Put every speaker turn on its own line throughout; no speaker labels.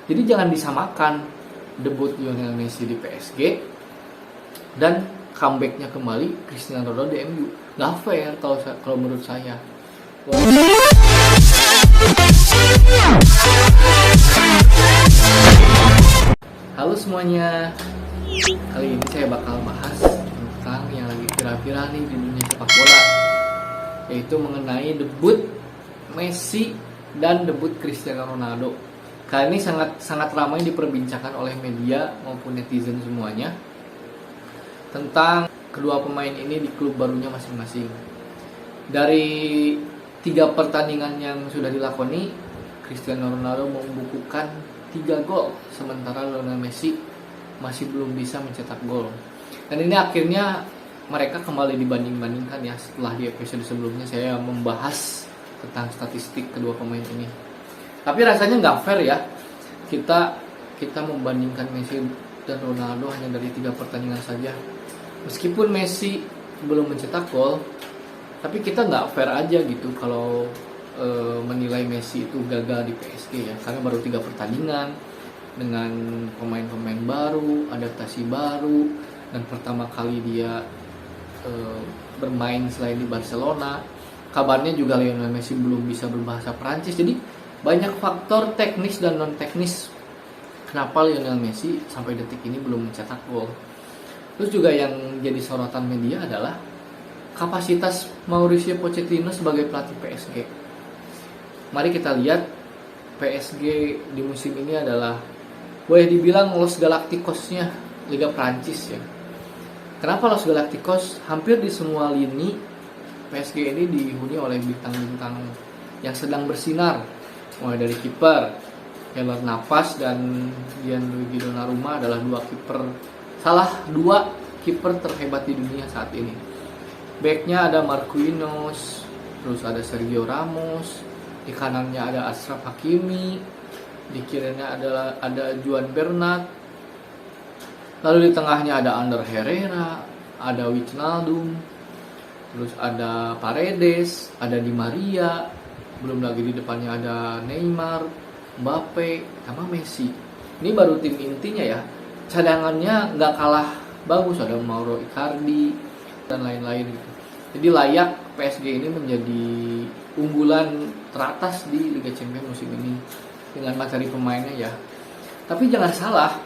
Jadi jangan disamakan debut Lionel Messi di PSG dan comebacknya kembali Cristiano Ronaldo di MU. Nggak fair kalau menurut saya. Halo semuanya, kali ini saya bakal bahas tentang yang lagi viral-viral nih di dunia sepak bola, yaitu mengenai debut Messi dan debut Cristiano Ronaldo. Kali ini sangat ramai diperbincangkan oleh media maupun netizen semuanya tentang kedua pemain ini di klub barunya masing-masing. Dari 3 pertandingan yang sudah dilakoni, Cristiano Ronaldo membukukan 3 gol, sementara Lionel Messi masih belum bisa mencetak gol. Dan ini akhirnya mereka kembali dibanding-bandingkan ya. Setelah di episode sebelumnya saya membahas tentang statistik kedua pemain ini. Tapi rasanya nggak fair ya, kita membandingkan Messi dan Ronaldo hanya dari 3 pertandingan saja. Meskipun Messi belum mencetak gol, tapi kita nggak fair aja gitu kalau menilai Messi itu gagal di PSG ya, karena baru 3 pertandingan dengan pemain-pemain baru, adaptasi baru, dan pertama kali dia bermain selain di Barcelona. Kabarnya juga Lionel Messi belum bisa berbahasa Perancis. Jadi banyak faktor teknis dan non teknis kenapa Lionel Messi sampai detik ini belum mencetak gol. Terus juga yang jadi sorotan media adalah kapasitas Mauricio Pochettino sebagai pelatih PSG. Mari kita lihat, PSG di musim ini adalah boleh dibilang Los Galacticos-nya Liga Prancis ya. Kenapa Los Galacticos? Hampir di semua lini PSG ini dihuni oleh bintang-bintang yang sedang bersinar. Mulai dari kiper Keylor Navas dan Gianluigi Donnarumma adalah 2 kiper terhebat di dunia saat ini. Backnya ada Marquinhos, terus ada Sergio Ramos, di kanannya ada Achraf Hakimi, di kirinya ada Juan Bernat, lalu di tengahnya ada Ander Herrera, ada Wijnaldum, terus ada Paredes, ada Di Maria, belum lagi di depannya ada Neymar, Mbappe, sama Messi. Ini baru tim intinya ya. Cadangannya nggak kalah bagus, ada Mauro Icardi dan lain-lain gitu. Jadi layak PSG ini menjadi unggulan teratas di Liga Champions musim ini dengan materi pemainnya ya. Tapi jangan salah,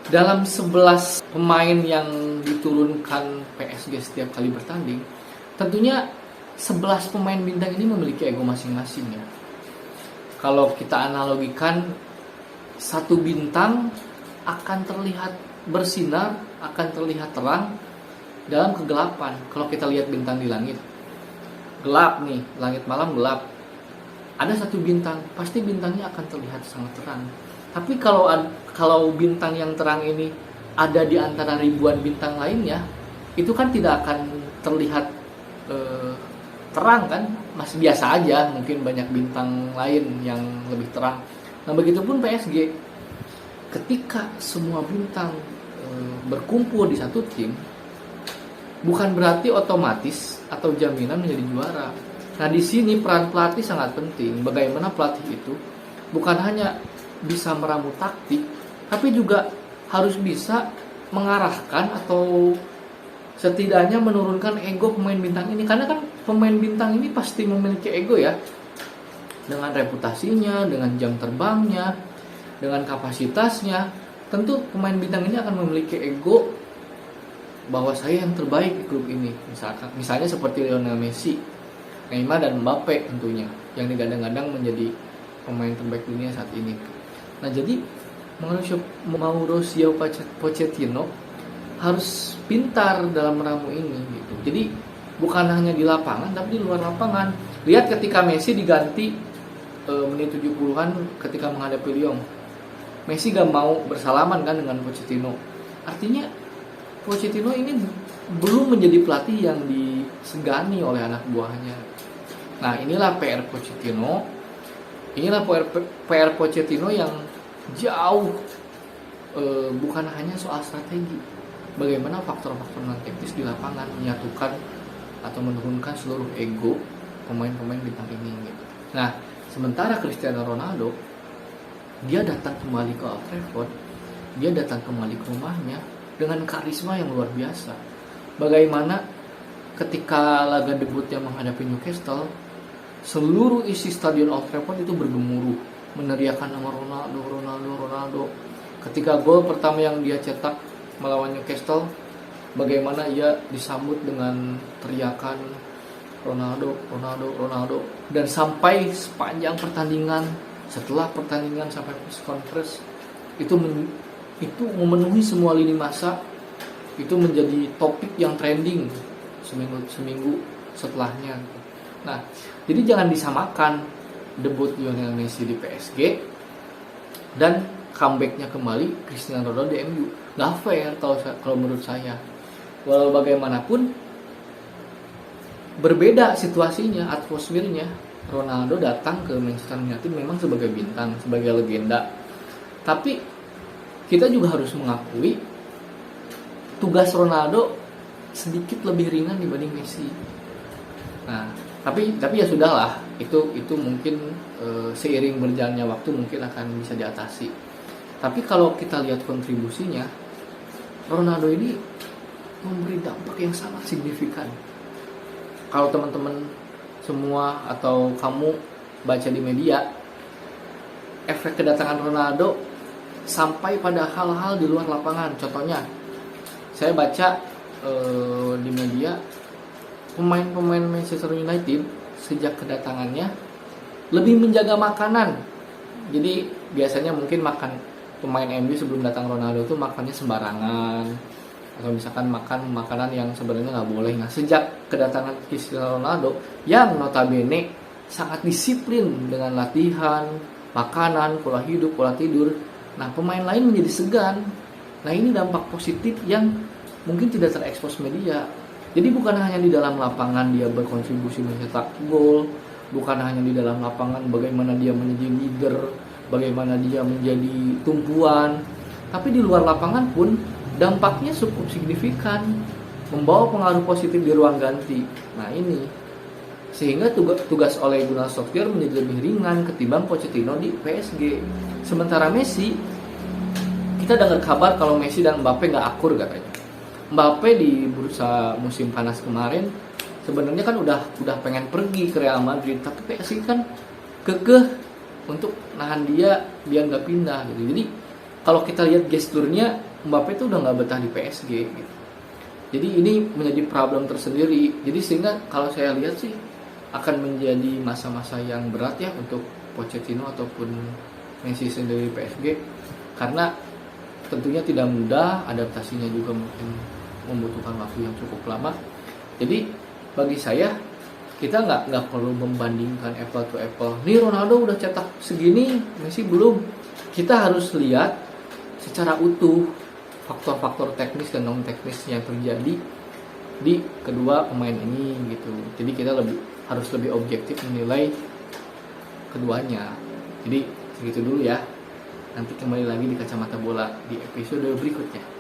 dalam 11 pemain yang diturunkan PSG setiap kali bertanding, tentunya 11 pemain bintang ini memiliki ego masing-masing ya. Kalau kita analogikan, satu bintang akan terlihat bersinar, akan terlihat terang dalam kegelapan. Kalau kita lihat bintang di langit, gelap nih, langit malam gelap, ada satu bintang, pasti bintangnya akan terlihat sangat terang. Tapi kalau bintang yang terang ini ada di antara ribuan bintang lainnya, itu kan tidak akan terlihat terang kan, masih biasa aja. Mungkin banyak bintang lain yang lebih terang. Nah begitupun PSG, ketika semua bintang berkumpul di satu tim, bukan berarti otomatis atau jaminan menjadi juara. Nah di sini peran pelatih sangat penting. Bagaimana pelatih itu bukan hanya bisa meramu taktik, tapi juga harus bisa mengarahkan atau setidaknya menurunkan ego pemain bintang ini. Karena kan pemain bintang ini pasti memiliki ego ya, dengan reputasinya, dengan jam terbangnya, dengan kapasitasnya. Tentu pemain bintang ini akan memiliki ego bahwa saya yang terbaik di klub ini. Misalnya seperti Lionel Messi, Neymar dan Mbappe tentunya, yang digadang-gadang menjadi pemain terbaik dunia saat ini. Nah jadi Mauricio Pochettino harus pintar dalam meramu ini gitu. Jadi bukan hanya di lapangan tapi di luar lapangan. Lihat ketika Messi diganti menit 70-an ketika menghadapi Lyon, Messi gak mau bersalaman kan dengan Pochettino. Artinya Pochettino ini belum menjadi pelatih yang disegani oleh anak buahnya. Nah inilah PR Pochettino. Inilah PR Pochettino yang jauh bukan hanya soal strategi. Bagaimana faktor-faktor non teknis di lapangan menyatukan atau menurunkan seluruh ego pemain-pemain bintang ini gitu. Nah sementara Cristiano Ronaldo dia datang kembali ke Old Trafford, dia datang kembali ke rumahnya dengan karisma yang luar biasa. Bagaimana ketika laga debutnya menghadapi Newcastle, seluruh isi stadion Old Trafford itu bergemuruh meneriakan nama Ronaldo, Ronaldo, Ronaldo. Ketika gol pertama yang dia cetak melawan Newcastle, bagaimana ia disambut dengan teriakan Ronaldo, Ronaldo, Ronaldo, dan sampai sepanjang pertandingan, setelah pertandingan sampai press conference itu memenuhi semua lini masa, itu menjadi topik yang trending seminggu setelahnya. Nah, jadi jangan disamakan debut Lionel Messi di PSG dan comebacknya kembali Cristiano Ronaldo di MU. Nggak fair kalau menurut saya. Walau bagaimanapun berbeda situasinya, atmosfernya. Ronaldo datang ke Manchester United memang sebagai bintang, sebagai legenda. Tapi kita juga harus mengakui tugas Ronaldo sedikit lebih ringan dibanding Messi. Nah, tapi ya sudahlah, itu mungkin seiring berjalannya waktu mungkin akan bisa diatasi. Tapi kalau kita lihat kontribusinya, Ronaldo ini memberi dampak yang sangat signifikan. Kalau teman-teman semua atau kamu baca di media, efek kedatangan Ronaldo sampai pada hal-hal di luar lapangan. Contohnya, saya baca di media, pemain-pemain Manchester United sejak kedatangannya lebih menjaga makanan. Jadi biasanya mungkin makan pemain MU sebelum datang Ronaldo tuh makannya sembarangan, atau misalkan makan makanan yang sebenarnya nggak boleh. Nah, sejak kedatangan Cristiano Ronaldo yang notabene sangat disiplin dengan latihan, makanan, pola hidup, pola tidur, nah pemain lain menjadi segan. Nah, ini dampak positif yang mungkin tidak terekspos media. Jadi bukan hanya di dalam lapangan dia berkontribusi mencetak gol, bukan hanya di dalam lapangan bagaimana dia menjadi leader, bagaimana dia menjadi tumpuan, tapi di luar lapangan pun dampaknya cukup signifikan, membawa pengaruh positif di ruang ganti. Nah ini, sehingga tugas Ole Gunnar Solskjaer menjadi lebih ringan ketimbang Pochettino di PSG. Sementara Messi, kita dengar kabar kalau Messi dan Mbappe nggak akur katanya. Mbappe di bursa musim panas kemarin sebenarnya kan udah pengen pergi ke Real Madrid, tapi PSG kan kekeh untuk nahan dia biar nggak pindah gitu. Jadi kalau kita lihat gesturnya, Mbappe itu udah nggak betah di PSG gitu. Jadi ini menjadi problem tersendiri. Jadi sehingga kalau saya lihat sih akan menjadi masa-masa yang berat ya untuk Pochettino ataupun Messi sendiri di PSG, karena tentunya tidak mudah, adaptasinya juga mungkin membutuhkan waktu yang cukup lama. Jadi bagi saya kita nggak perlu membandingkan apple to apple. Nih Ronaldo udah cetak segini, Messi belum. Kita harus lihat secara utuh faktor-faktor teknis dan non teknis yang terjadi di kedua pemain ini gitu. Jadi kita harus lebih objektif menilai keduanya. Jadi segitu dulu ya. Nanti kembali lagi di Kacamata Bola di episode berikutnya.